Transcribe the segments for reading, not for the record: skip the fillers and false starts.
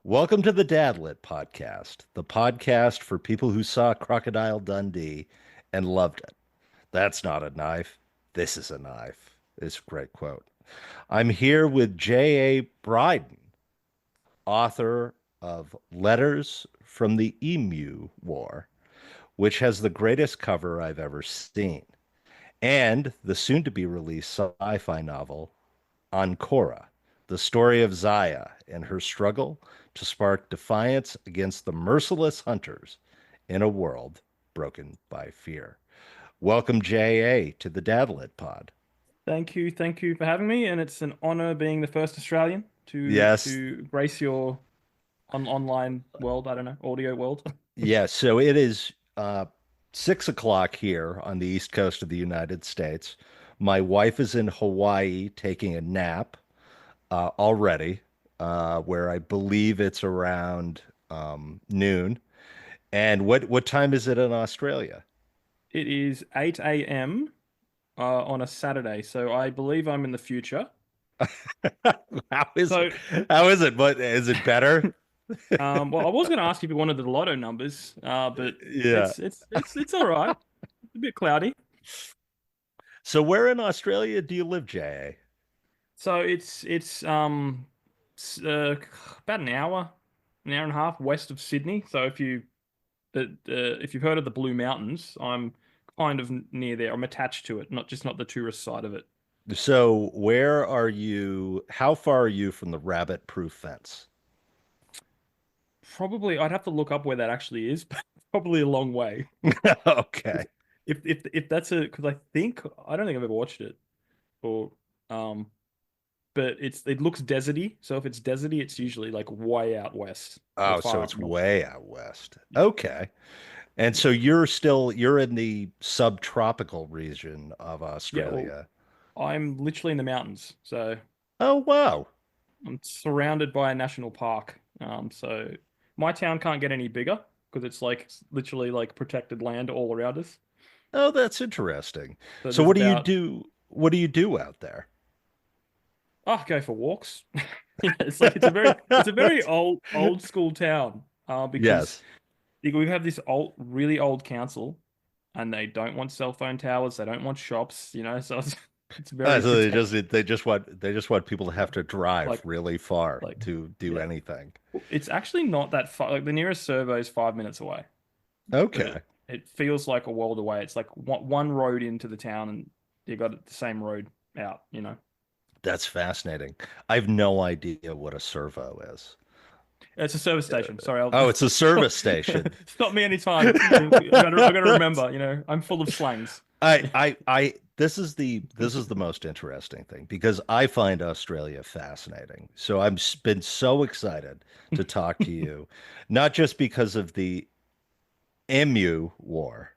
Welcome to the DadLit Podcast, the podcast for people who saw Crocodile Dundee and loved it. That's not a knife. This is a knife. It's a great quote. I'm here with J.A. Bryden, author of Letters from the Emu War, which has the greatest cover I've ever seen, and the soon to be released sci fi novel Ancora, the story of Zaya and her struggle to spark defiance against the merciless hunters in a world broken by fear. Welcome, JA, to the Dadlit Pod. Thank you for having me, and it's an honor being the first Australian to Yes, to grace your online world. I don't know, audio world. yes. So it is 6 o'clock here on the East Coast of the United States. My wife is in Hawaii taking a nap already, where I believe it's around noon. And what time is it in Australia? It is 8 a.m. On a Saturday, so I believe I'm in the future. How is it? So, How is it? What is it better? well, I was going to ask if you wanted the lotto numbers, but Yeah. it's all right. It's a bit cloudy. So where in Australia do you live, Jay? So it's about an hour and a half west of Sydney. So if you've heard of the Blue Mountains, I'm kind of near there. I'm attached to it, not the tourist side of it. So where are you? How far are you from the rabbit-proof fence? Probably I'd have to look up where that actually is, but probably a long way. Okay. If that's a because I don't think I've ever watched it or um but it looks deserty. So if it's deserty, it's usually like way out west or Oh, so far up it's north. way out west. Okay. And so you're in the subtropical region of Yeah, well, Australia. I'm literally in the mountains, so Oh, wow. I'm surrounded by a national park. So my town can't get any bigger because it's literally like protected land all around us. Oh, that's interesting. So So there's what do you about do? What do you do out there? go for walks. Yeah, it's a very That's- old school town. Because Yes. we have this really old council, and they don't want cell phone towers. They don't want shops. So it's very So protected. they just want people to have to drive Like really far like to do yeah, anything. it's actually not that far. Like the nearest servo is 5 minutes away, but Okay. it feels like a world away. It's like one road into the town, and you got the same road out. That's fascinating. I have no idea what a servo is. It's a service station. Sorry, I'll Oh, it's a service station. stop me anytime. I gotta remember. I'm full of slangs. This is the most interesting thing because I find Australia fascinating. So been so excited to talk to you, not just because of the Emu War,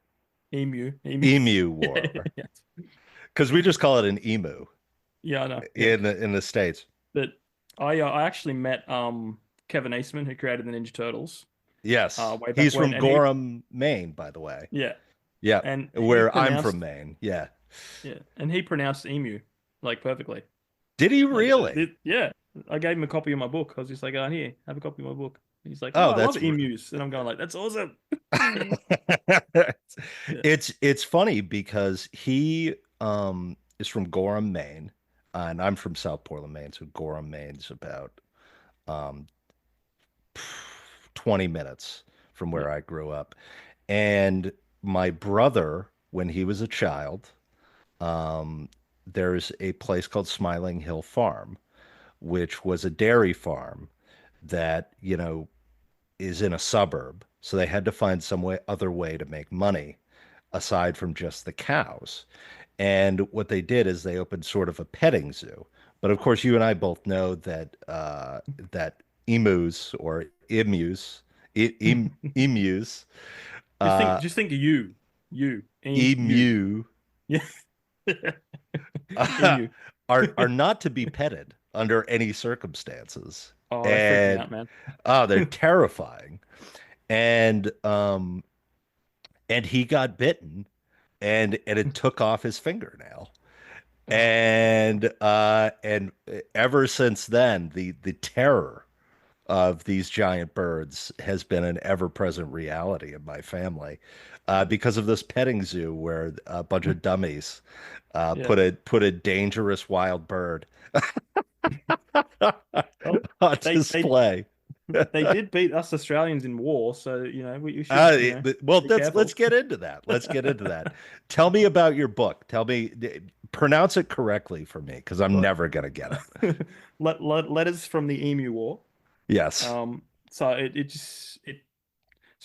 Emu. Emu War, Yeah, because we just call it an emu yeah, I know. Yeah, in the States. but I actually met Kevin Eastman who created the Ninja Turtles Yes, way back he's when, from and he Gorham, Maine, by the way. yeah, Yeah, and he where I'm from pronounced Maine. Yeah. yeah, and he pronounced emu like perfectly. Did he really? Yeah, I gave him a copy of my book. I was just like, oh, here, have a copy of my book. He's like, oh, Oh, I love that's emus, and I'm going like, that's awesome. Yeah, it's funny because he is from Gorham, Maine, and I'm from South Portland, Maine. So Gorham, Maine's about um 20 minutes from yeah, where I grew up. And my brother, when he was a child, um, there's a place called Smiling Hill Farm, which was a dairy farm that, is in a suburb. So they had to find other way to make money aside from just the cows. And what they did is they opened sort of a petting zoo. But of course, you and I both know that that emus or emus, emus, uh, just think of you, emu, emu yeah, emu. are not to be petted under any circumstances. Oh, they freak me And out, man. they're terrifying. And and he got bitten and it took off his fingernail. Oh, And ever since then, the terror of these giant birds has been an ever-present reality in my family because of this petting zoo where a bunch of dummies Yeah. put a dangerous wild bird Well, on they they display. they did beat us Australians in war, so we should, Well, be let's careful. get into that. Let's get into that. Tell me about your book. Pronounce it correctly for me because I'm But never gonna get it. letters from the Emu War. Yes, So it's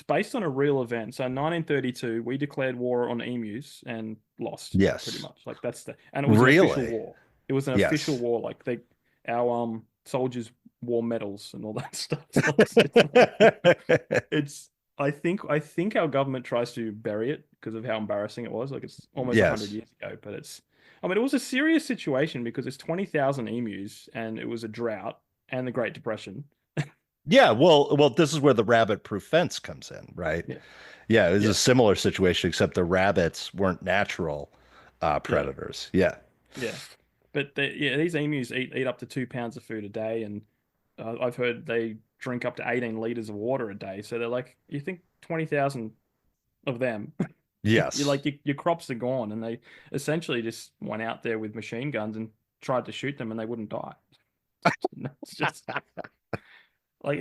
based on a real event. So in 1932, we declared war on emus and lost pretty yes, much. Like and it was an official really, war. It was an official yes. war. Like our soldiers wore medals and all that stuff. So it's I think our government tries to bury it because of how embarrassing it was. Like it's almost 100 Yes. years ago, but I mean it was a serious situation because it's 20,000 emus and it was a drought and the Great Depression. Yeah, well, this is where the rabbit-proof fence comes in, right? Yeah. Yeah, it was a Yeah. similar situation, except the rabbits weren't natural Yeah. predators. Yeah. Yeah. But these emus eat up to 2 pounds of food a day, and I've heard they drink up to 18 liters of water a day. So they're like, you think 20,000 of them, you Yes. like your crops are gone, and they essentially just went out there with machine guns and tried to shoot them, and they wouldn't die. It's just like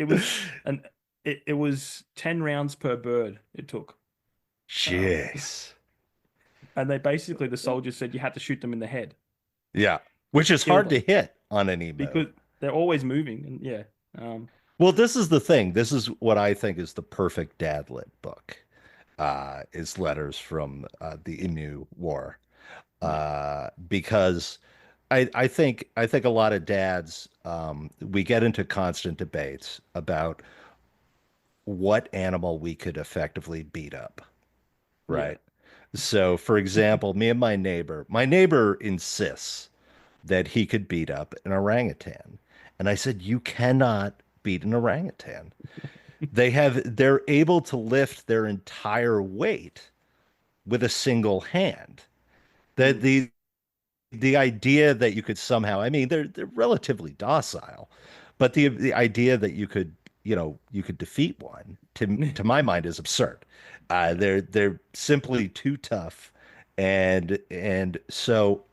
and it was 10 rounds per bird it took. Um, Jeez. and they basically the soldiers said you had to shoot them in the head Yeah. Which to is kill hard to them hit on an emu. because they're always moving, and yeah. Um, Well, this is the thing. This is what I think is the perfect DadLit book. Is letters from the Emu War. yeah. Because I think a lot of dads we get into constant debates about what animal we could effectively beat up, Yeah. right? So, for example, me and my neighbor insists that he could beat up an orangutan. And I said, you cannot beat an orangutan. They're able to lift their entire weight with a single hand. That Mm. the idea that you could somehow, I mean, they're relatively docile, but the idea that you could, you could defeat one to my mind is absurd. They're simply too tough, and so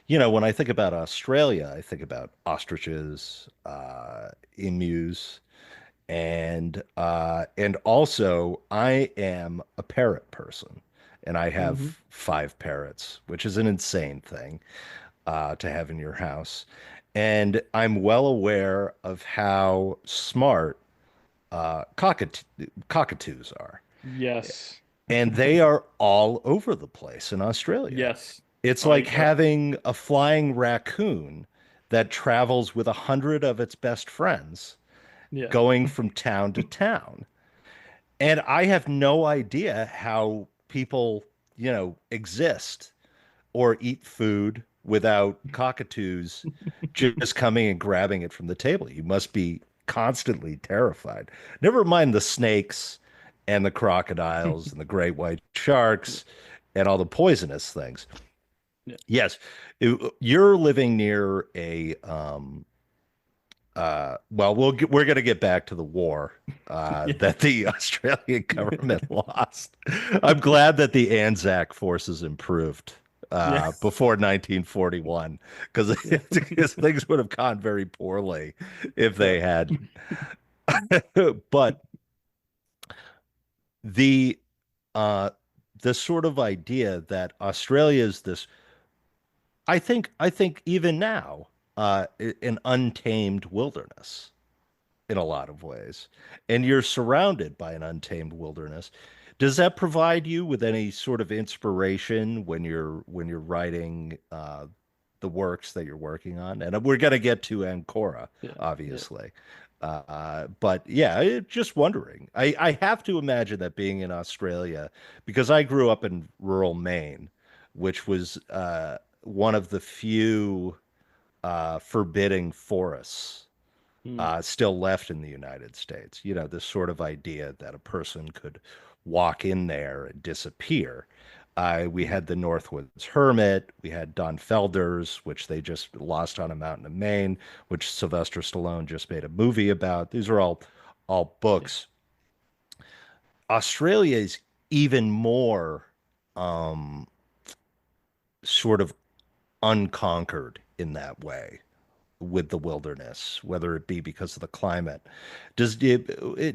when I think about Australia, I think about ostriches, emus, and also I am a parrot person, and I have Hmm. 5 parrots, which is an insane thing to have in your house. And I'm well aware of how smart cockatoos are, Yes. and they are all over the place in Australia. Yes. It's like I having a flying raccoon that travels with 100 of its best friends yeah. going from town to town. And I have no idea how people, exist or eat food without cockatoos just coming and grabbing it from the table. You must be constantly terrified. Never mind the snakes and the crocodiles and the great white sharks and all the poisonous things. Yeah. Yes, you're living near a well, we're going to get back to the war Yeah. that the Australian government lost. I'm glad that the Anzac forces improved Yes. before 1941 because Yeah. things would have gone very poorly if Yeah. they had. But the uh, the sort of idea that Australia is this, I think even now, an untamed wilderness in a lot of ways, and you're surrounded by an untamed wilderness. Does that provide you with any sort of inspiration when you're writing the works that you're working on? And we're going to get to Ancora, Yeah. Yeah. obviously. But yeah, just wondering. I have to imagine that being in Australia, because I grew up in rural Maine, which was one of the few forbidding forests Mm. still left in the United States. This sort of idea that a person could walk in there and disappear. We Mm. had the Northwoods Hermit. We had Don Felder's, which they just lost on a mountain in Maine, which Sylvester Stallone just made a movie about. These are all Yeah. books. Australia is even more um, sort of unconquered in that way with the wilderness, whether it be because of the climate.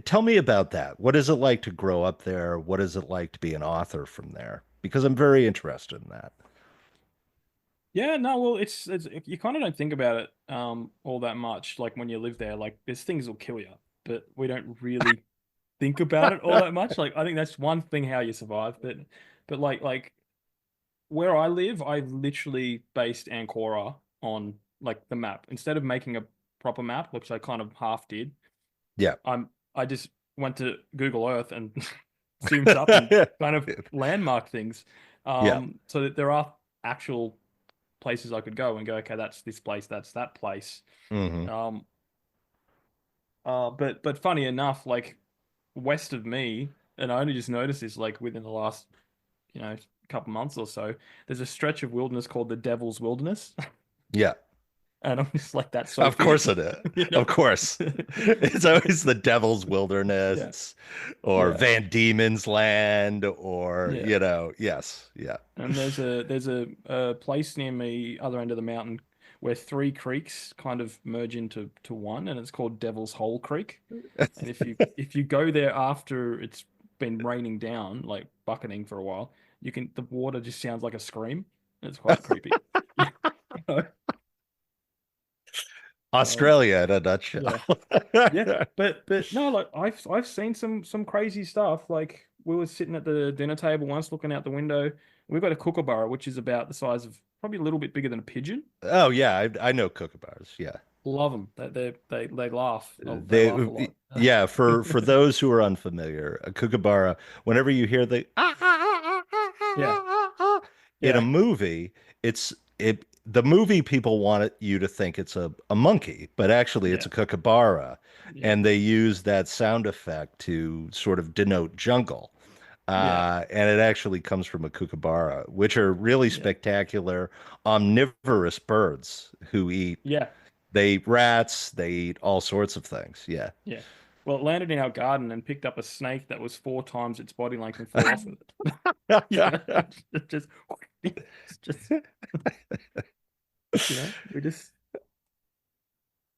Tell me about that? What is it like to grow up there? What is it like to be an author from there? Because I'm very interested in that. Yeah, no, well, it's you kind of don't think about it all that much. Like when you live there, like there's things will kill you, but we don't really think about it all that much. Like I think that's one thing how you survive. But like where I live, I literally based Ancora on like the map. Instead of making a proper map, which I kind of half did, Yeah. I just went to Google Earth and zoomed up and kind of landmark things. Yeah. So that there are actual places I could go and go, okay, that's this place, that's that place. Hmm. Um, but funny enough, like west of me, and I only just noticed this like within the last, couple months or so, there's a stretch of wilderness called the Devil's Wilderness. Yeah. And I'm just like, that's so Of course fitting, it is. you know? Of course. It's always the Devil's Yeah, Wilderness or yeah, Van Diemen's Land or, yeah. yes. Yeah. And there's a place near me, other end of the mountain, where three creeks kind of merge into one, and it's called Devil's Hole Creek. And if you go there after it's been raining down, like bucketing for a while, the water just sounds like a scream. It's quite creepy. Yeah. Um, Australia in a nutshell. yeah. Yeah. But no, like I've seen some crazy stuff. Like we were sitting at the dinner table once looking out the window. We've got a kookaburra, which is about the size of probably a little bit bigger than a pigeon. Oh yeah, I know kookaburras. Yeah. Love them. They laugh. Oh, they laugh a They lot. yeah, for those who are unfamiliar, a kookaburra, whenever you hear the Yeah. in a Yeah. movie, the movie people want you to think it's a monkey, but actually it's Yeah. a kookaburra, Yeah. and they use that sound effect to sort of denote jungle. Yeah. And it actually comes from a kookaburra, which are really Yeah. spectacular omnivorous birds who eat Yeah. they eat rats, they eat all sorts of things. Yeah. Yeah. Well, it landed in our garden and picked up a snake that was 4 times its body length and flew off with it. You know, it just, it's just, we just,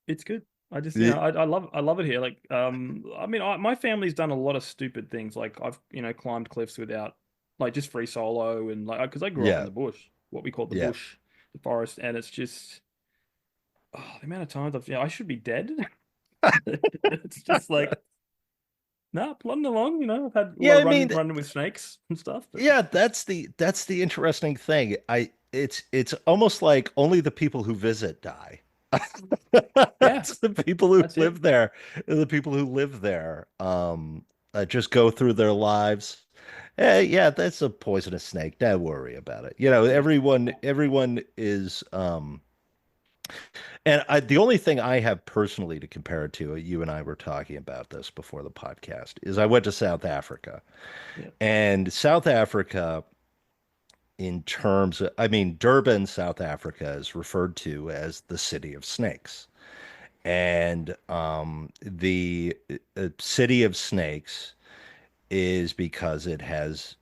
it's good. I just, I love it here. Like, I mean, my family's done a lot of stupid things. Like, I've, climbed cliffs without, like, just free solo and like, because I grew up in Yeah. the bush, what we call the Yeah. bush, the forest, and it's just, the amount of times I should be dead. It's just like, nah, plodding along. I've had a lot Yeah, of I running, mean, running with snakes and stuff, but yeah, that's the interesting thing. It's almost like only the people who visit die. yeah, It's the people who that's it. live there. The people who live there just go through their lives. Yeah, that's a poisonous snake. Don't worry about it. Yeah, Everyone is the only thing I have personally to compare it to, you and I were talking about this before the podcast, is I went to South Africa. yeah, And South Africa, I mean, Durban, South Africa is referred to as the city of snakes. And the city of snakes is because it has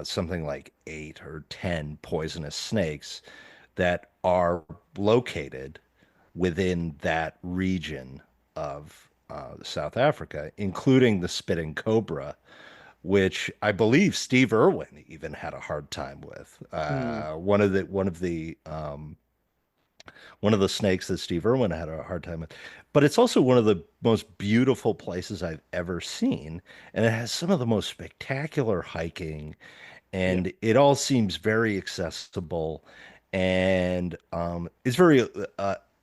something like 8 or 10 poisonous snakes that are located within that region of South Africa, including the spitting cobra, which I believe Steve Irwin even had a hard time with. mm, One of the snakes that Steve Irwin had a hard time with. But it's also one of the most beautiful places I've ever seen, and it has some of the most spectacular hiking, yeah, and it all seems very accessible, and it's very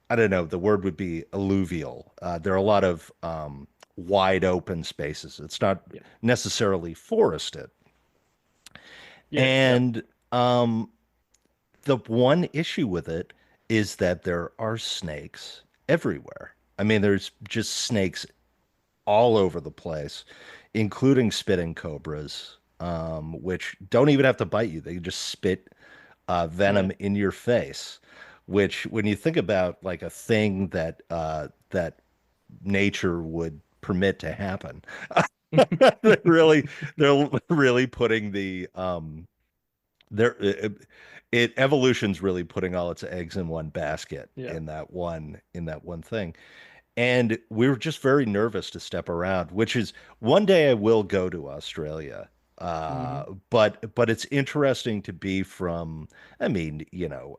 I don't know, the word would be alluvial. There are a lot of wide open spaces. It's not yeah, necessarily forested. yeah, yep, And um, the one issue with it is that there are snakes everywhere. I mean, there's just snakes all over the place, including spitting cobras. which don't even have to bite you. They can just spit Yeah. venom in your face, which when you think about like a thing that nature would permit to happen, they're really they're really putting the they're evolution's really putting all its eggs in one basket Yeah. in that one thing. And we were just very nervous to step around, which is one day I will go to Australia. But it's interesting to be from, I mean,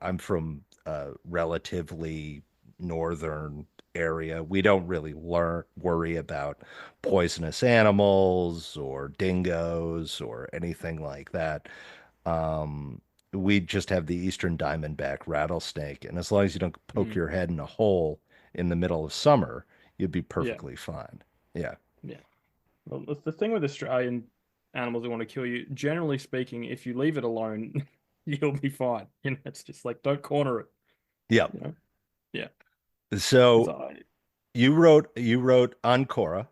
I'm from a relatively northern area. We don't really worry about poisonous animals or dingoes or anything like that. We just have the Eastern Diamondback rattlesnake, and as long as you don't poke Mm. your head in a hole in the middle of summer, you'd be Yeah. perfectly fine. Yeah. Yeah. Well, the thing with Australian animals that want to kill you, generally speaking, if you leave it alone, you'll be fine. It's just like don't corner it. Yeah. You know? Yeah. Because So I, you wrote Ancora,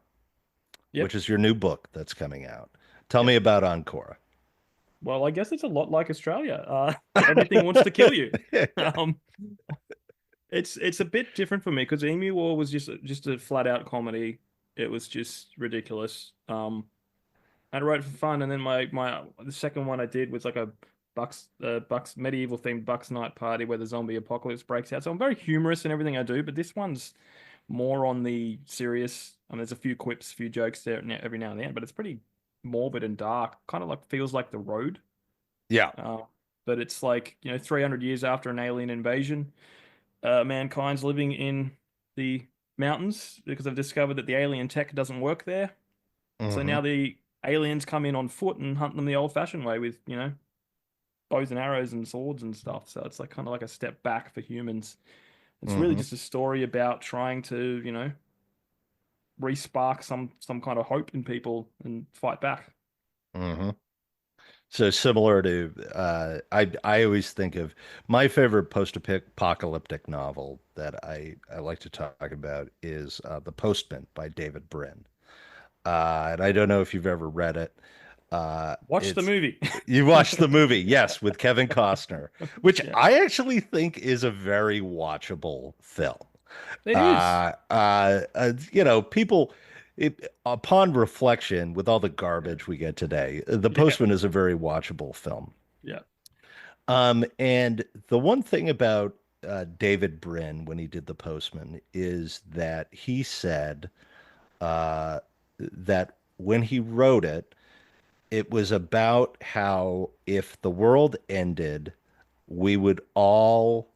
which yep. is your new book that's coming out. Tell me Yep. about Ancora. Well, I guess it's a lot like Australia. Everything wants to kill you. Um, it's a bit different for me because Emu War was just a flat out comedy. It was just ridiculous. I wrote it for fun, and then my the second one I did was like a Bucks medieval themed Bucks night party where the zombie apocalypse breaks out. So I'm very humorous in everything I do, but this one's more on the serious. I mean, there's a few quips, a few jokes there every now and then, but it's pretty morbid and dark. Kind of like feels like The Road. Yeah. Uh, but it's like 300 years after an alien invasion, mankind's living in the mountains because they've discovered that the alien tech doesn't work there. So Hmm. now the aliens come in on foot and hunt them the old-fashioned way with, bows and arrows and swords and stuff. So it's like kind of like a step back for humans. It's really Hmm. just a story about trying to, re-spark some kind of hope in people and fight back. Hmm. So similar to I always think of my favorite post-apocalyptic novel that I like to talk about is The Postman by David Brin. And I don't know if you've ever read it. Watch the It's movie. You watched the movie, yes, with Kevin Costner, which Yeah, I actually think is a very watchable film. it is. People, upon reflection, with all the Yeah, garbage we get today, The yeah, Postman is a very watchable film. yeah. And the one thing about David Brin when he did The Postman is that he said uh, that when he wrote it, it was about how if the world ended, we would all,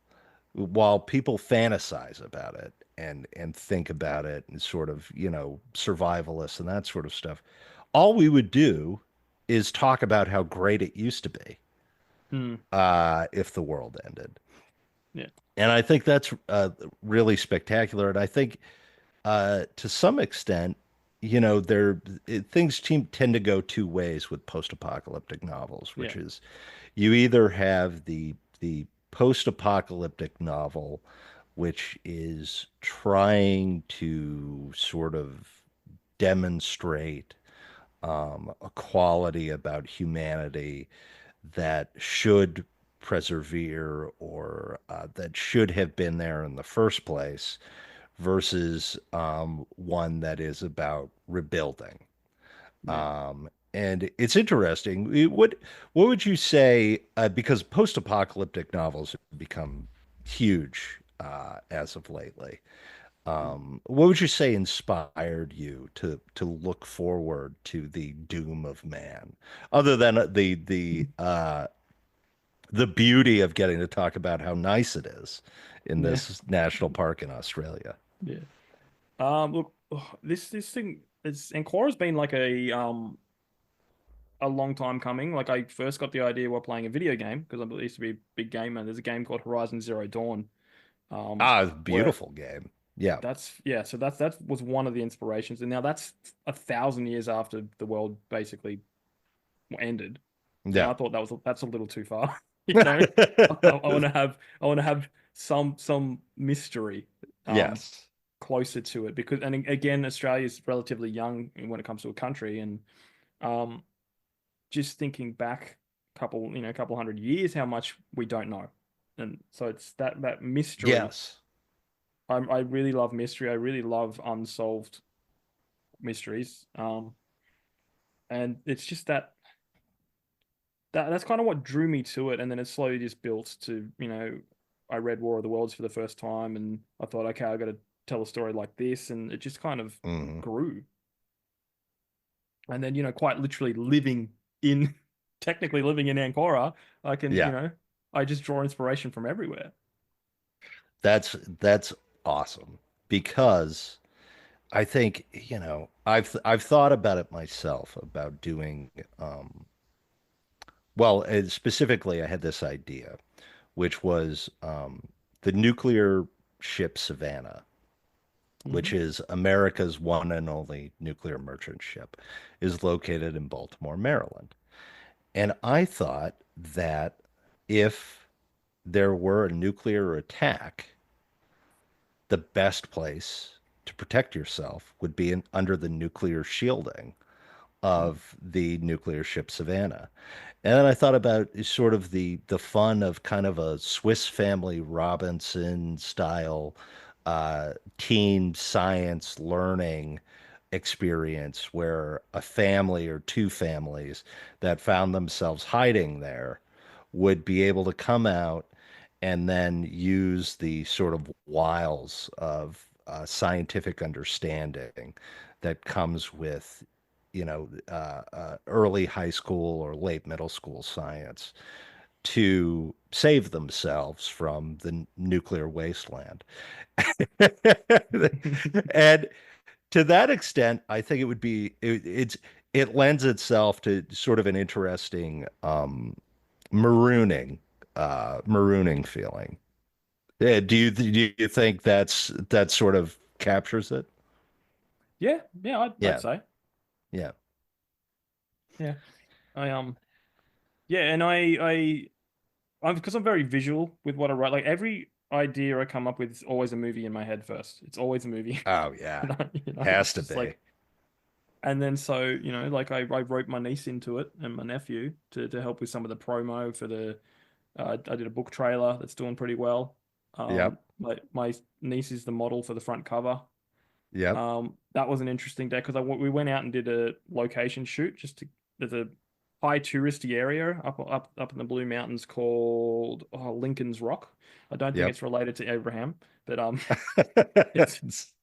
while people fantasize about it and think about it and sort of, survivalists and that sort of stuff, all we would do is talk about how great it used to be Hmm. if the world ended. Yeah, And I think that's really spectacular. And I think to some extent, things tend to go two ways with post-apocalyptic novels, yeah, which is you either have the post-apocalyptic novel, which is trying to sort of demonstrate a quality about humanity that should persevere or that should have been there in the first place versus one that is about rebuilding. yeah. And it's interesting. What would you say? Because post-apocalyptic novels have become huge as of lately. What would you say inspired you to look forward to the doom of man, other than the beauty of getting to talk about how nice it is in Yeah, this national park in Australia? yeah. Look, this thing is Encora's been like a long time coming. Like I first got the idea while playing a video game because I used to be a big gamer. There's a game called Horizon Zero Dawn, Ah, where beautiful game. Yeah. so that was one of the inspirations, and now that's 1,000 years after the world basically ended. And Yeah. I thought that's a little too far. You know, I want to have some mystery um Yes. closer to it because and again Australia's relatively young when it comes to a country and um just thinking back a couple 100 years, how much we don't know. And so it's that mystery. Yes. I really love mystery. I really love unsolved mysteries. And it's just that's kind of what drew me to it. And then it slowly just built to, I read War of the Worlds for the first time, and I thought, okay, I got to tell a story like this, and it just kind of Hmm. grew. And then, quite literally in, technically living in Ancora, I can, Yeah. I just draw inspiration from everywhere. That's awesome because I think, I've thought about it myself about doing well, specifically I had this idea, which was the nuclear ship Savannah, which Hmm. is America's one and only nuclear merchant ship, is located in Baltimore, Maryland. And I thought that if there were a nuclear attack, the best place to protect yourself would be under the nuclear shielding Mm. of the nuclear ship Savannah. And then I thought about sort of the fun of kind of a Swiss Family Robinson style teen science learning experience where a family or two families that found themselves hiding there would be able to come out and then use the sort of wiles of scientific understanding that comes with, early high school or late middle school science to save themselves from the nuclear wasteland. And to that extent, I think it lends itself to sort of an interesting marooning marooning feeling. Yeah, do you think that sort of captures it? Yeah, yeah, I'd Yeah, say. yeah. Yeah. I yeah, and I'm because I'm very visual with what I write. Like every idea I come up with is always a movie in my head first. It's always a movie. Oh yeah. Has It's to just be. like, and then so, like I wrote my niece into it and my nephew to help with some of the promo for the I did a book trailer that's doing pretty well. Yep. My niece is the model for the front cover. Yep. That was an interesting day because we went out and did a location shoot there's a high touristy area up in the Blue Mountains called Lincoln's Rock. I don't think Yep. it's related to Abraham, but it's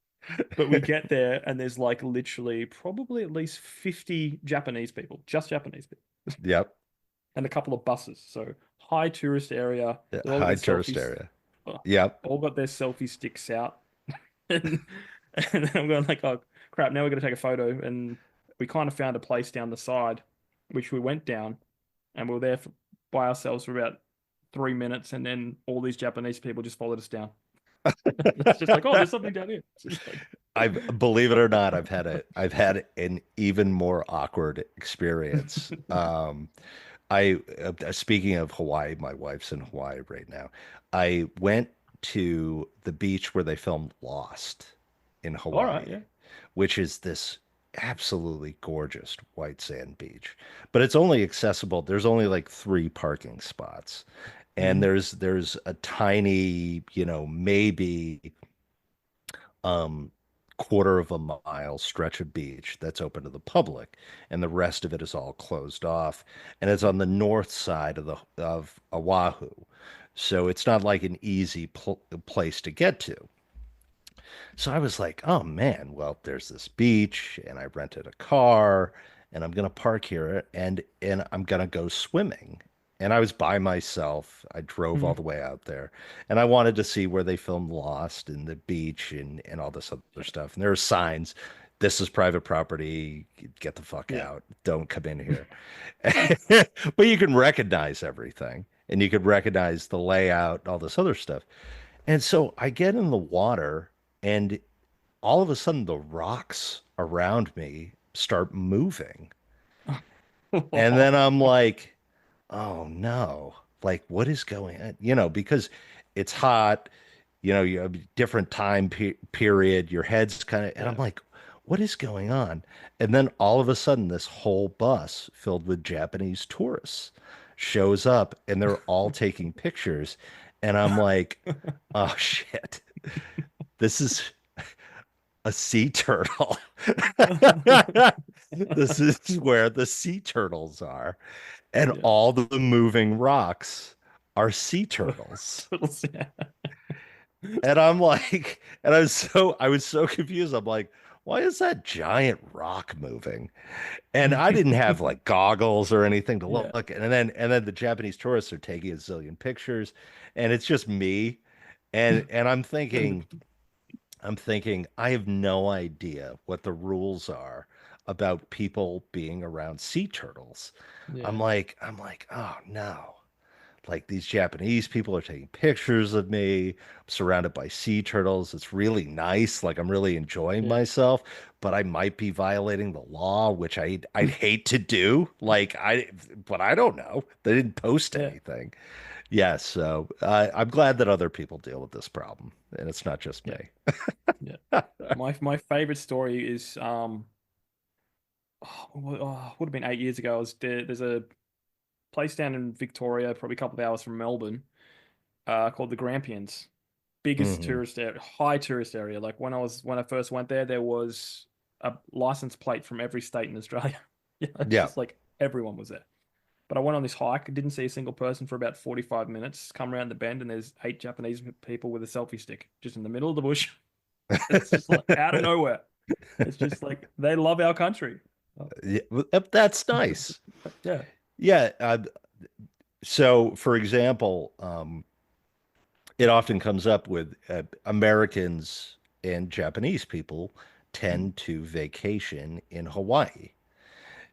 but we get there and there's like literally probably at least 50 Japanese people, just Japanese people, Yep. and a couple of buses. So high tourist area. Yeah, They all got high their tourist selfies, area. uh, Yep. all got their selfie sticks out. and, and then I'm going like, oh crap, now we're gonna take a photo. And we kind of found a place down the side, which we went down, and we were there by ourselves for about 3 minutes, and then all these Japanese people just followed us down. It's just like, oh, there's something down here. It's just like, I believe it or not, I've had an even more awkward experience. I speaking of Hawaii, my wife's in Hawaii right now. I went to the beach where they filmed Lost in all right, Hawaii, yeah. which is this absolutely gorgeous white sand beach. But it's only accessible. There's only like three parking spots. And Mm, there's a tiny, maybe um, quarter of a mile stretch of beach that's open to the public, and the rest of it is all closed off. And it's on the north side of Oahu, so it's not like an easy place to get to. So I was like, oh man, well, there's this beach, and I rented a car, and I'm gonna park here, and I'm gonna go swimming. And I was by myself. I drove all mm, the way out there, and I wanted to see where they filmed Lost and the beach and all this other stuff. And there were signs, this is private property, get the fuck yeah. out, don't come in here. But you can recognize everything, and you could recognize the layout, all this other stuff. And so I get in the water, and all of a sudden the rocks around me start moving. And then I'm like, oh no, like what is going on? Because it's hot, you have a different time period, your head's kind of, and I'm Yeah. like, what is going on? And then all of a sudden, this whole bus filled with Japanese tourists shows up and they're all taking pictures. And I'm like, oh shit, this is a sea turtle. This is where the sea turtles are. And Yeah. all the moving rocks are sea turtles. Yeah. And I'm like, and I was so confused. I'm like, why is that giant rock moving? And I didn't have like goggles or anything to Yeah. look. And then the Japanese tourists are taking a zillion pictures, and it's just me. And I'm thinking, I have no idea what the rules are about people being around sea turtles. I'm Yeah. like, I'm like, oh no. Like these Japanese people are taking pictures of me. I'm surrounded by sea turtles. It's really nice. Like I'm really enjoying Yeah. myself, but I might be violating the law, which I'd hate to do. But I don't know. They didn't post Yeah. anything. Yeah, so I'm glad that other people deal with this problem, and it's not just Yeah. me. Yeah. My favorite story is would have been 8 years ago. I was there, there's a place down in Victoria, probably a couple of hours from Melbourne, called the Grampians. Biggest Hmm. tourist area, high tourist area. Like when I first went there, there was a license plate from every state in Australia. Yeah, it's Yeah. just like everyone was there. But I went on this hike, didn't see a single person for about 45 minutes. Come around the bend, and there's 8 Japanese people with a selfie stick just in the middle of the bush. It's just like out of nowhere. It's just like they love our country. Oh, Yeah, that's nice. yeah. Yeah. So, for example, it often comes up with Americans and Japanese people Mm, tend to vacation in Hawaii.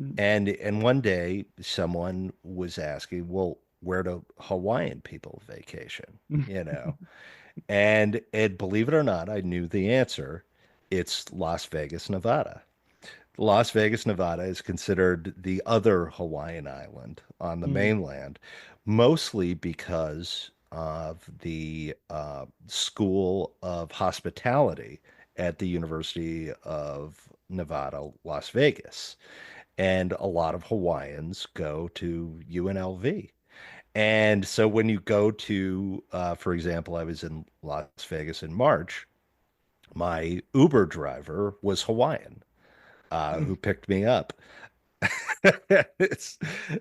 mm, And one day someone was asking, well, where do Hawaiian people vacation? mm. You know? And believe it or not, I knew the answer. It's Las Vegas, Nevada. Las Vegas, Nevada is considered the other Hawaiian island on the Mm, mainland, mostly because of the School of Hospitality at the University of Nevada, Las Vegas. And a lot of Hawaiians go to UNLV. And so when you go to, for example, I was in Las Vegas in March, my Uber driver was Hawaiian, mm. who picked me up. It's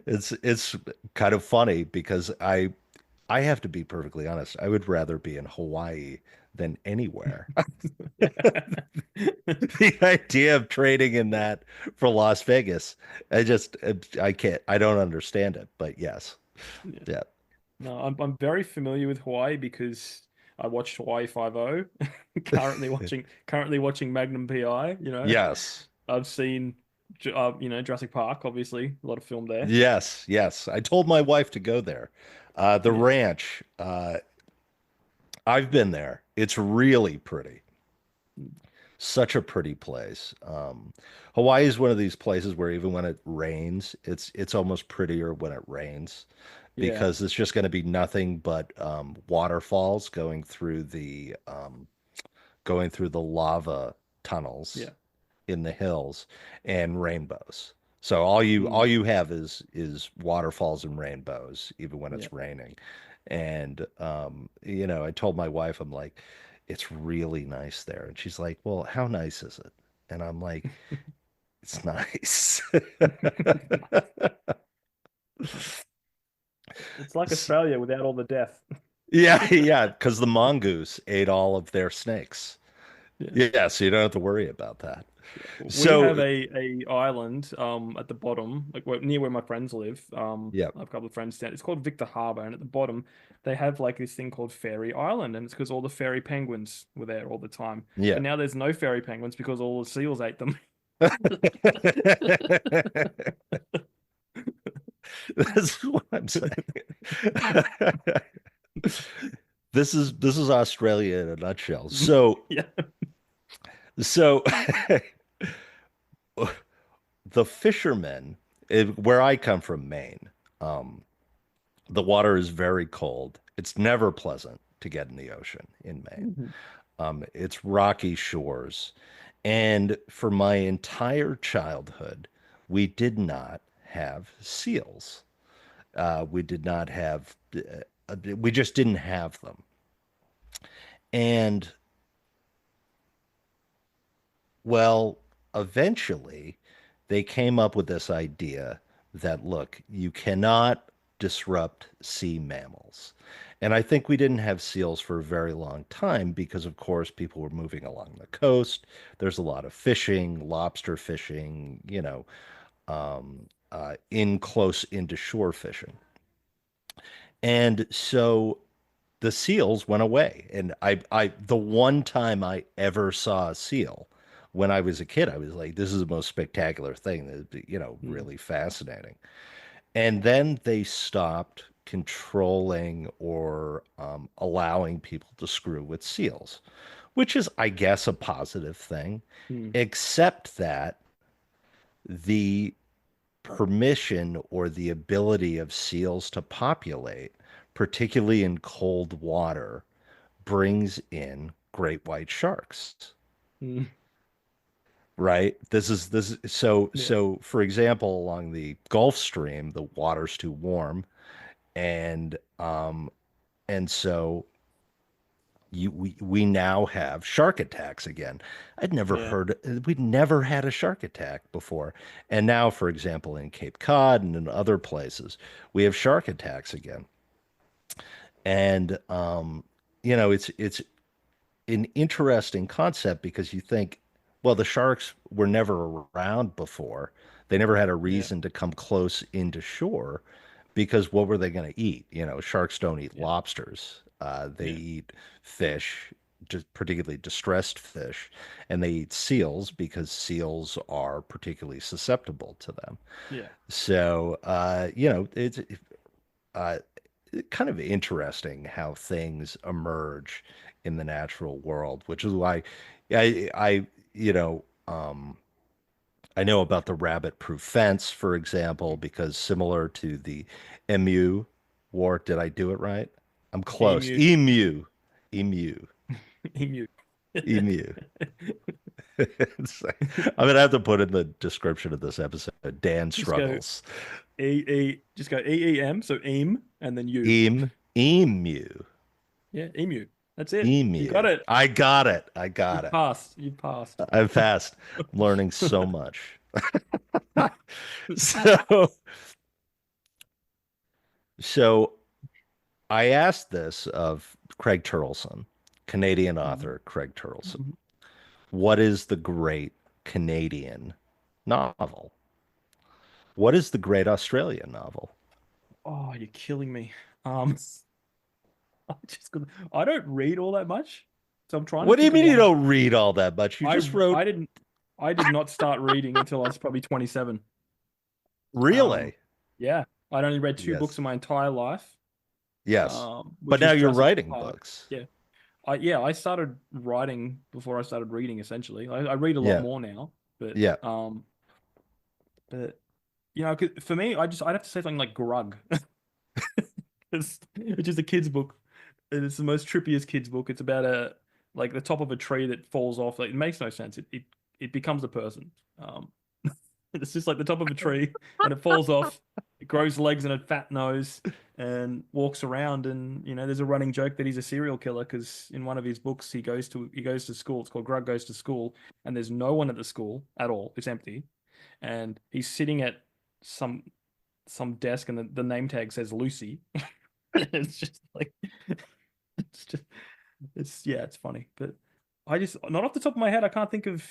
it's kind of funny because I have to be perfectly honest. I would rather be in Hawaii than anywhere. The idea of trading in that for Las Vegas, I can't, I don't understand it, but yes. Yeah. Yeah. No, I'm very familiar with Hawaii because I watched Hawaii Five O. Currently watching Magnum PI. Yes. I've seen Jurassic Park. Obviously, a lot of film there. Yes. Yes. I told my wife to go there. The Yeah. ranch, I've been there. It's really pretty. Such a pretty place. Hawaii is one of these places where even when it rains, it's almost prettier when it rains Yeah. because it's just going to be nothing but waterfalls going through the lava tunnels Yeah. in the hills and rainbows. So all you have is waterfalls and rainbows even when Yeah. it's raining. And I told my wife, I'm like, it's really nice there. And she's like, well, how nice is it? And I'm like, it's nice. It's like Australia without all the death. Yeah, yeah, because the mongoose ate all of their snakes. Yeah. Yeah, so you don't have to worry about that. We have So, a island at the bottom, like near where my friends live. yeah, I have a couple of friends down. It's called Victor Harbor, and at the bottom they have like this thing called Fairy Island, and it's because all the fairy penguins were there all the time. yeah. But now there's no fairy penguins because all the seals ate them. That's what I'm saying. This is Australia in a nutshell. Yeah. So the fishermen, where I come from, Maine, um, the water is very cold. It's never pleasant to get in the ocean in Maine. Mhm. It's rocky shores, And for my entire childhood, we did not have seals. We did not have, we just didn't have them. And well, eventually they came up with this idea that, look, you cannot disrupt sea mammals. And I think we didn't have seals for a very long time because, of course, people were moving along the coast. There's a lot of fishing, lobster fishing, in close into shore fishing. And so the seals went away. And the one time I ever saw a seal when I was a kid, I was like, this is the most spectacular thing that, Mm. really fascinating. And then they stopped controlling or allowing people to screw with seals, which is, I guess, a positive thing, Mm. except that the permission or the ability of seals to populate, particularly in cold water, brings in great white sharks, Mm. right? So Yeah. for example, along the Gulf Stream, the water's too warm, and so we now have shark attacks again. Yeah. We'd never had a shark attack before. And now, for example, in Cape Cod and in other places, we have shark attacks again. And it's an interesting concept because you think, well, the sharks were never around before. They never had a Yeah. reason to come close into shore because what were they going to eat? Sharks don't eat Yeah. lobsters. They Yeah. eat fish, just particularly distressed fish, and they eat seals because seals are particularly susceptible to them. Yeah. So, it's uh, kind of interesting how things emerge in the natural world, which is why I I know about the rabbit-proof fence, for example, because similar to the emu war, did I do it right? I'm close. Emu. Emu, emu, Emu. emu. I'm gonna have to put in the description of this episode, Dan Just go struggles. just go EEM, so eam, and then you. Emu, Yeah, emu. That's it. You got emu. it. I got it. I You got it. passed. You passed. I'm fast. I'm learning so much. So, so I asked this of Craig Turleson, Canadian Mhm. author Craig Turleson. Mhm. What is the great Canadian novel? What is the great Australian novel? Oh, you're killing me. Um, I just I don't read all that much, so I'm trying to What do you think of mean you one. don't read all that much? You just wrote, I didn't I did not start reading until I was probably 27. Um, really? yeah, I'd only read two books Yes. in my entire life. Yes. But Which now was you're Jurassic writing Park. books. Yeah, I started writing before I started reading. Essentially, I read a lot Yeah. more now, but Yeah. but you know, 'cause for me, I'd have to say something like Grug. It's just a kid's book. And it's the most trippiest kid's book. It's about a like the top of a tree that falls off. Like it makes no sense. It becomes a person. Um, it's just like the top of a tree and it falls off. It grows legs and a fat nose and walks around. And there's a running joke that he's a serial killer because in one of his books he goes to school. It's called Grug Goes to School, and there's no one at the school at all. It's empty, and he's sitting at some some desk, and the name tag says Lucy. It's just like it's just it's yeah, it's funny. But I just not off the top of my head, I can't think of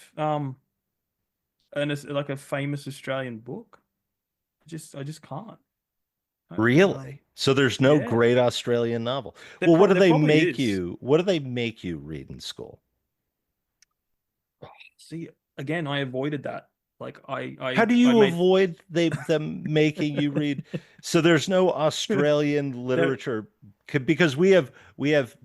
like a famous Australian book. I just can't. Really? So there's no Yeah. great Australian novel. Well, There probably is. what do they make you read in school? See, again, I avoided that. Like How do I you made avoid them making you read? So there's no Australian there literature because we have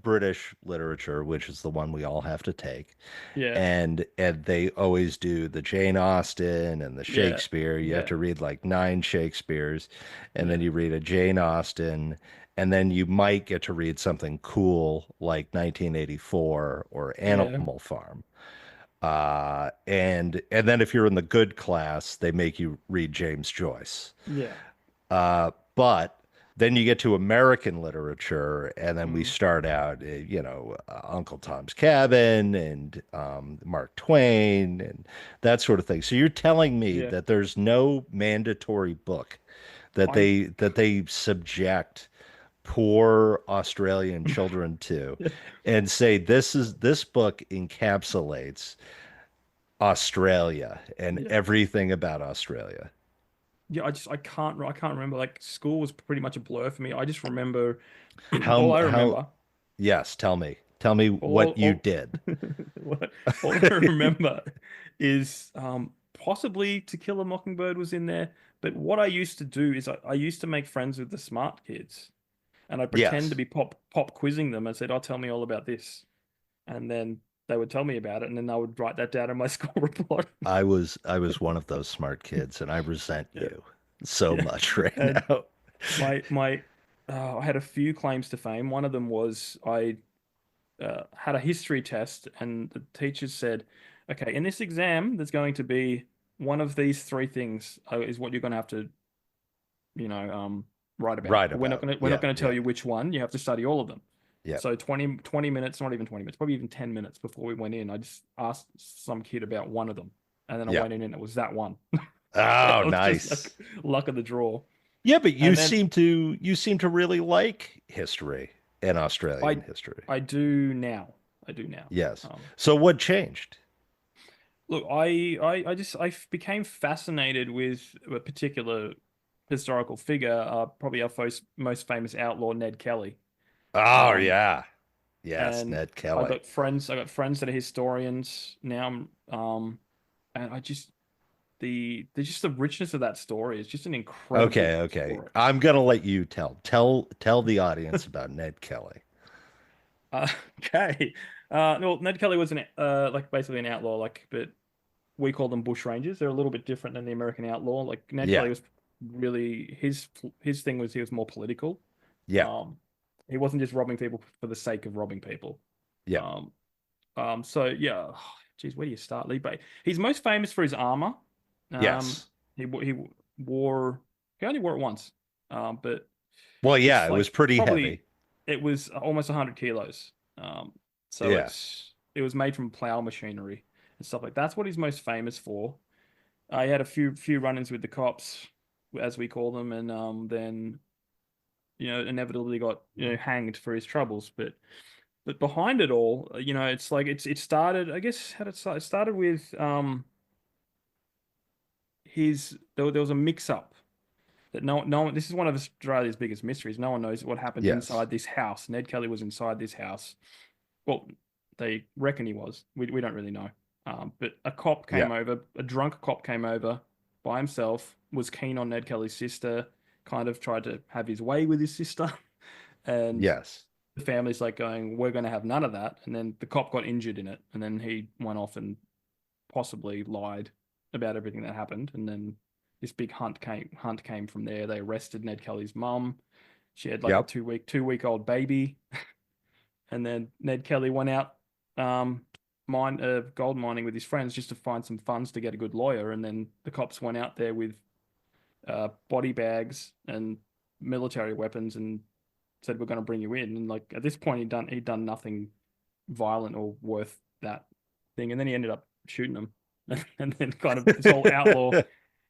British literature, which is the one we all have to take, yeah, and they always do the Jane Austen and the yeah, Shakespeare. You have yeah, to read like nine Shakespeares, and then yeah, you read a Jane Austen, and then you might get to read something cool like 1984 or yeah. Animal Farm. And then if you're in the good class, they make you read James Joyce. Yeah. But then you get to American literature, and then we Mm, start out, Uncle Tom's Cabin and Mark Twain and that sort of thing. So you're telling me yeah. that there's no mandatory book that I they subject poor Australian children to, and say this book encapsulates Australia and yeah. everything about Australia. Yeah, I can't remember. Like school was pretty much a blur for me. I just remember all How I how remember, Yes, tell me what you all did. what, all I remember is possibly To Kill a Mockingbird was in there. But what I used to do is I used to make friends with the smart kids, and I'd pretend to Yes. be pop quizzing them and said, "Oh, tell me all about this," and then they would tell me about it, and then I would write that down in my school report. I was one of those smart kids, and I resent Yeah, you so yeah. much right And now. my I had a few claims to fame. One of them was I had a history test, and the teachers said, "Okay, in this exam, there's going to be one of these three things is what you're going to have to, you know, write about. Right But about. we're not Yeah, going to tell yeah, you which one. You have to study all of them." yeah, So 20 minutes, not even 20 minutes, probably even 10 minutes before we went in, I just asked some kid about one of them, and then I yeah. went in, and it was that one. It Oh, was just like nice. luck of the draw. Yeah, but And then you seem to really like history and Australian I history. I do now. I do now. Yes. Um, So what changed? Look, I became fascinated with a particular historical figure, probably our most famous outlaw, Ned Kelly. Oh, Um, yeah. Yes, and Ned Kelly. I got friends that are historians now. And I just just the richness of that story is just an incredible Okay, okay. story. I'm gonna let you tell the audience about Ned Kelly. Uh, okay. Well, Ned Kelly was an like basically an outlaw, like, but we call them bush rangers. They're a little bit different than the American outlaw. Like Ned Yeah, Kelly was really his thing was he was more political. yeah, Um, he wasn't just robbing people for the sake of robbing people. yeah. Um, so yeah, geez, where do you start? Lee Bay. He's most famous for his armor. Um, Yes. he wore he only wore it once. But Well, yeah, it's it was like pretty probably heavy. it was almost 100 kilos. So Yeah. it was made from plow machinery and stuff like that's what he's most famous for. I had a few run-ins with the cops, as we call them, and then inevitably got hanged for his troubles. But behind it all, it's like it started. I guess how did it start? It started with there was a mix-up that no one. This is one of Australia's biggest mysteries. No one knows what happened Yes. inside this house. Ned Kelly was inside this house. Well, they reckon he was. We don't really know. But a cop Yeah. came over, a drunk cop came over by himself, was keen on Ned Kelly's sister, kind of tried to have his way with his sister. And Yes. the family's like going, "We're going to have none of that." And then the cop got injured in it. And then he went off and possibly lied about everything that happened. And then this big hunt came from there. They arrested Ned Kelly's mum. She had like a Yep. two week old baby. And then Ned Kelly went out um, gold mining with his friends just to find some funds to get a good lawyer. And then the cops went out there with body bags and military weapons and said, "We're going to bring you in." And like at this point, he'd done nothing violent or worth that thing. And then he ended up shooting them, and then kind of this whole outlaw.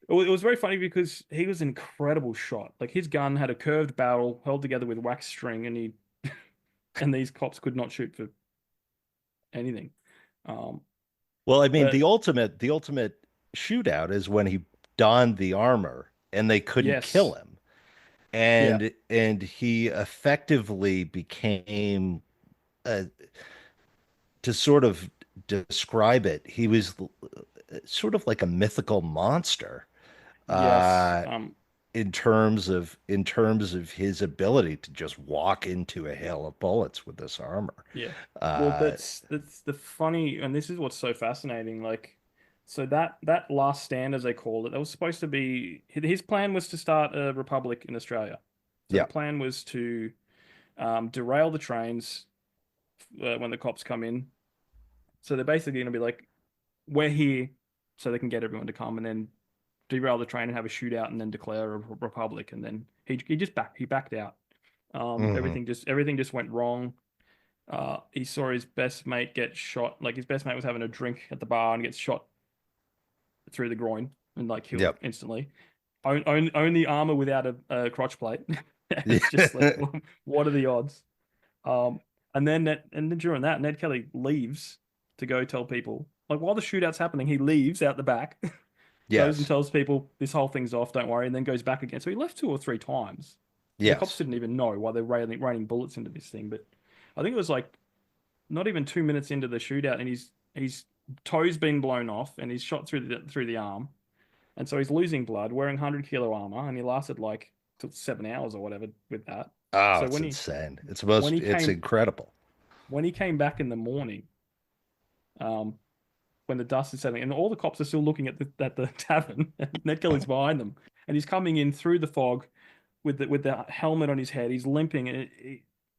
It was very funny because he was an incredible shot. Like his gun had a curved barrel held together with wax string, and he and these cops could not shoot for anything. Um, Well, I mean, but the ultimate shootout is when he donned the armor and they couldn't kill yes, him. yeah, And he effectively became to sort of describe it, he was sort of like a mythical monster yes, uh in terms of his ability to just walk into a hail of bullets with this armor. yeah. Well, Uh that's the funny, and this is what's so fascinating. Like, so that last stand, as they called it, that was supposed to be his plan was to start a republic in Australia. So the yeah, plan was to derail the trains when the cops come in. So they're basically going to be like we're here so they can get everyone to come and then derail the train and have a shootout and then declare a republic. And then he backed out. Hmm. Everything just went wrong. He saw his best mate get shot. Like his best mate was having a drink at the bar and gets shot through the groin and like killed Yep. instantly. Only armor without a crotch plate. Yeah. It's just like, what are the odds? Um, and then during that, Ned Kelly leaves to go tell people. Like while the shootout's happening, he leaves out the back, goes and Yes. tells people this whole thing's off, don't worry, and then goes back again. So he left two or three times. The cops Yes. didn't even know why they're raining bullets into this thing. But I think it was like not even 2 minutes into the shootout, and his toe's been blown off, and he's shot through the arm, and so he's losing blood, wearing 100 kilo armor, and he lasted like 7 hours or whatever with that. Oh, So it's insane. when he It's came incredible. when he came back in the morning, um, when the dust is settling, and all the cops are still looking at the tavern, and Ned Kelly's behind them, and he's coming in through the fog with the helmet on his head. He's limping, and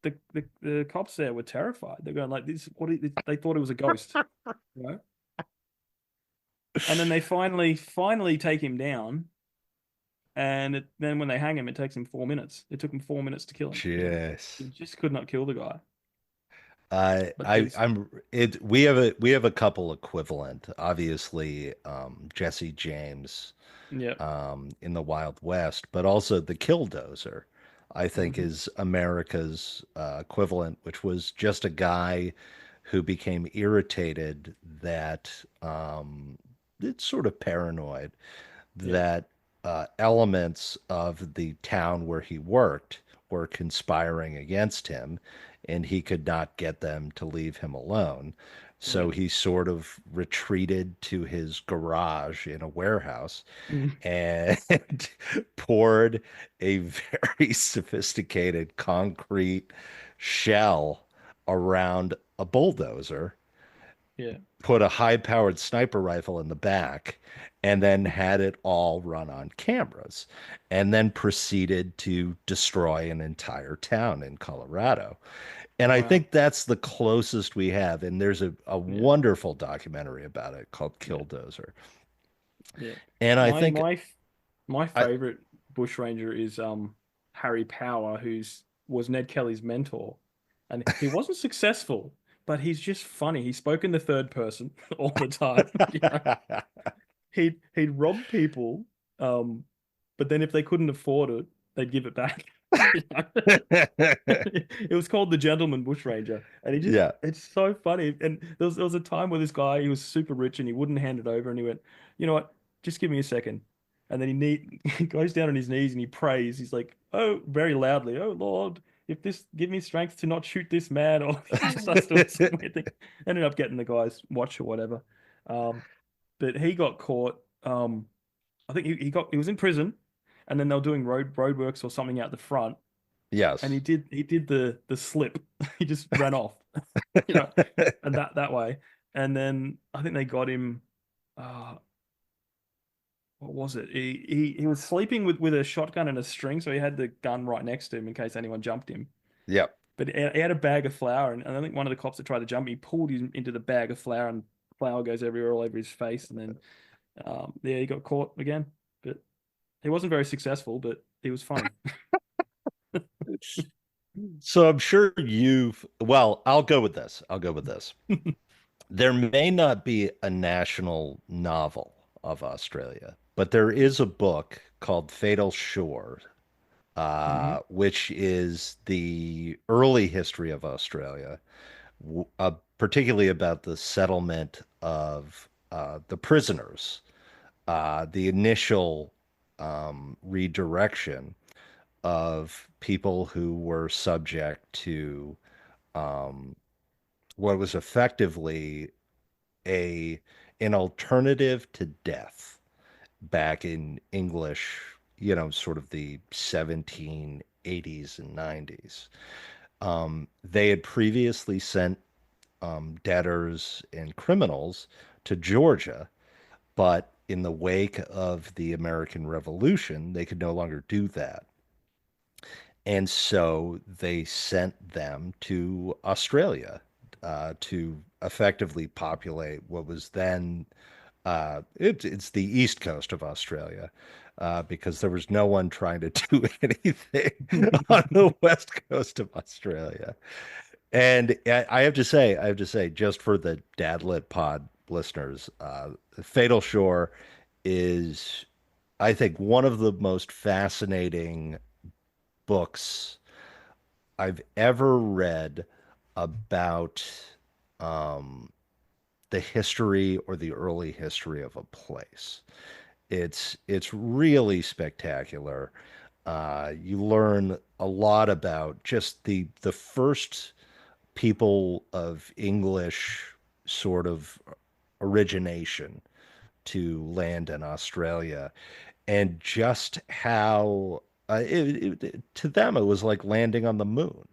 the cops there were terrified. They're going like, "This what?" They thought it was a ghost, you know. And then they finally take him down, and then when they hang him, it takes him 4 minutes. It took him 4 minutes to kill him. He Jeez. just could not kill the guy. But I there's I'm it we have a couple equivalent. Obviously, Jesse James yeah. in the Wild West, but also the Killdozer, I think Hmm. is America's equivalent, which was just a guy who became irritated that it's sort of paranoid Yeah. that elements of the town where he worked were conspiring against him, and he could not get them to leave him alone. So Yeah. he sort of retreated to his garage in a warehouse Mm. and poured a very sophisticated concrete shell around a bulldozer, Yeah. put a high-powered sniper rifle in the back, and then had it all run on cameras, and then proceeded to destroy an entire town in Colorado. And I Wow. think that's the closest we have. And there's a Yeah. wonderful documentary about it called Yeah. Killdozer. Yeah. And I My think my my I favorite bushranger is Harry Power, who's was Ned Kelly's mentor, and he wasn't successful, but he's just funny. He spoke in the third person all the time. You know, he'd rob people, um, but then if they couldn't afford it, they'd give it back. You know? It was called the Gentleman Bushranger, and yeah. it's so funny. And there was a time where this guy, he was super rich and he wouldn't hand it over, and he went, you know what, just give me a second. And then he goes down on his knees and he prays. He's like, oh, very loudly, oh Lord, if this give me strength to not shoot this man, or he just starts doing some weird thing. Ended up getting the guy's watch or whatever. Um, but he got caught. I think he was in prison, and then they were doing roadworks or something out the front, and Yes. he did the slip. He just ran off, you know, and that way. And then I think they got him. Uh, what was it? He was sleeping with a shotgun and a string, so he had the gun right next to him in case anyone jumped him. Yep. But he had a bag of flour, and I think one of the cops that tried to jump him, he pulled him into the bag of flour, and flour goes everywhere, all over his face, and then yeah, he got caught again. But he wasn't very successful, but he was funny. So I'm sure well, I'll go with this. I'll go with this. There may not be a national novel of Australia, but there is a book called Fatal Shore, Hmm. which is the early history of Australia, particularly about the settlement of the prisoners, the initial redirection of people who were subject to um, what was effectively a an alternative to death back in English, sort of the 1780s and 90s. They had previously sent debtors and criminals to Georgia, but in the wake of the American Revolution, they could no longer do that. And so they sent them to Australia to effectively populate what was then it's the east coast of Australia, because there was no one trying to do anything on the west coast of Australia. And I have to say, just for the Dadlit Pod listeners, Fatal Shore is, I think, one of the most fascinating books I've ever read about um, the history or the early history of a place. It's really spectacular. You learn a lot about just the first people of English sort of origination to land in Australia, and just how to them it was like landing on the moon,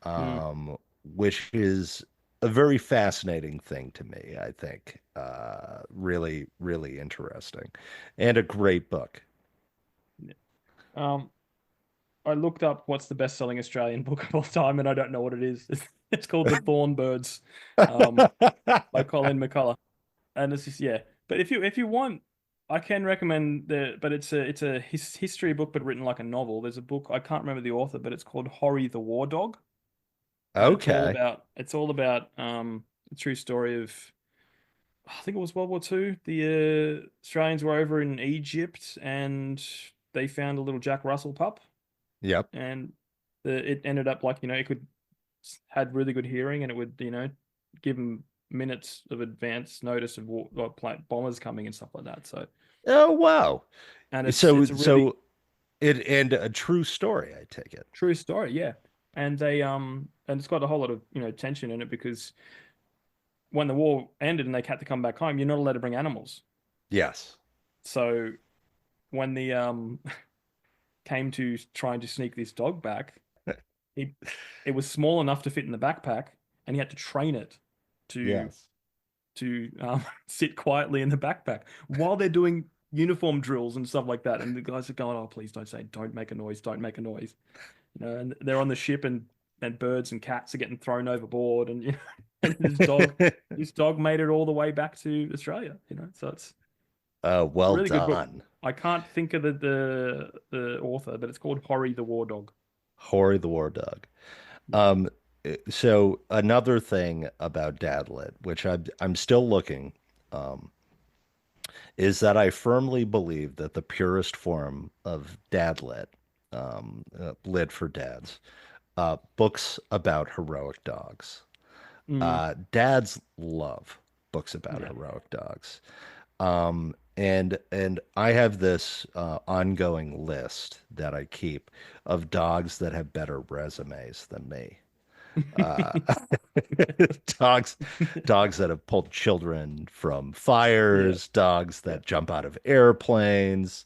Mm. which is a very fascinating thing to me, I think. Really, really interesting, and a great book. Yeah. Um, I looked up what's the best-selling Australian book of all time, and I don't know what it is. It's called The Thorn Birds, um, by Colin McCullough, and it's just yeah. But if you want, I can recommend but it's a history book, but written like a novel. There's a book I can't remember the author, but it's called Horry the War Dog, and Okay. it's all about a true story of I think it was World War II. The Australians were over in Egypt and they found a little Jack Russell pup, Yep. and it ended up like it could had really good hearing, and it would give them minutes of advance notice of bombers coming and stuff like that. So Oh, wow. and So it's a really so it and a true story, I take it. true story, yeah. And they and it's got a whole lot of tension in it because when the war ended and they had to come back home, you're not allowed to bring animals. Yes. So when the came to trying to sneak this dog back, he it was small enough to fit in the backpack, and he had to train it to Yes. sit quietly in the backpack while they're doing uniform drills and stuff like that. And the guys are going, "Oh, please don't make a noise, don't make a noise." And they're on the ship, and birds and cats are getting thrown overboard, and and this dog made it all the way back to Australia. So it's a Well really good book. done. I can't think of the author, but it's called Horry the War Dog. Hori the War Dog. Yeah. Um, so another thing about Dadlit, which I'm still looking, um, is that I firmly believe that the purest form of Dadlit, lit for dads, books about heroic dogs. Mm, Dads love books about yeah. heroic dogs. And I have this ongoing list that I keep of dogs that have better resumes than me. Uh, dogs, dogs that have pulled children from Yeah. fires, dogs Yeah. that jump out of airplanes,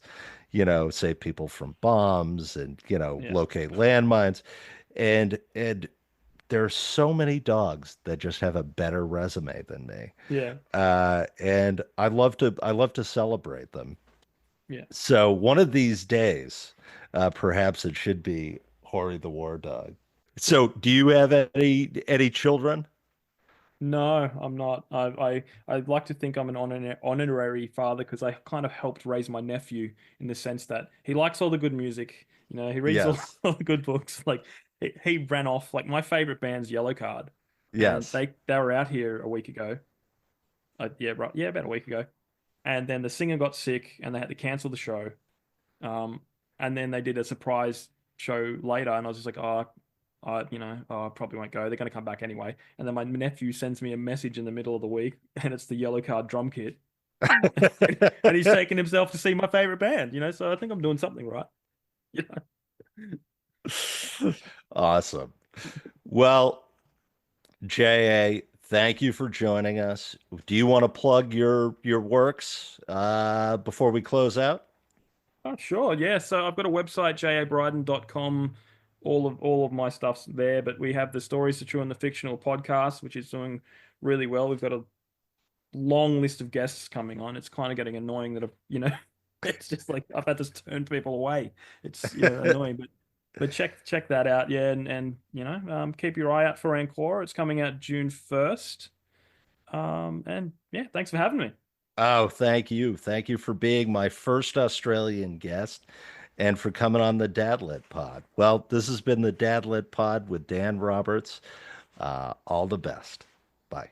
save people from bombs and, Yeah. locate landmines. And there are so many dogs that just have a better resume than me. Yeah. And I love to celebrate them. Yeah. So one of these days, perhaps it should be Hori the War Dog. So do you have any children? No, I'm not. I'd like to think I'm an honorary father because I kind of helped raise my nephew in the sense that he likes all the good music. He reads all, Yes. all the good books. Like he ran off. Like my favorite band's Yellow Card, and Yes. they were out here a week ago. Yeah, right. Yeah, about a week ago. And then the singer got sick, and they had to cancel the show. Um, and then they did a surprise show later, and I was just like, I probably won't go. They're going to come back anyway. And then my nephew sends me a message in the middle of the week, and it's the Yellow Card drum kit, and he's taking himself to see my favorite band. So I think I'm doing something right. You Awesome. Well, JA, thank you for joining us. Do you want to plug your works before we close out? Oh, sure. Yeah. So I've got a website, jabryden.com. All of my stuff's there, but we have the Stories to True and the Fictional podcast, which is doing really well. We've got a long list of guests coming on. It's kind of getting annoying that it's just like I've had to turn people away. It's annoying, but check that out. Yeah, and keep your eye out for Encore. It's coming out June 1st. And yeah, thanks for having me. Oh, thank you. Thank you for being my first Australian guest and for coming on the DadLit Pod. Well, this has been the DadLit Pod with Dan Roberts. All the best. Bye.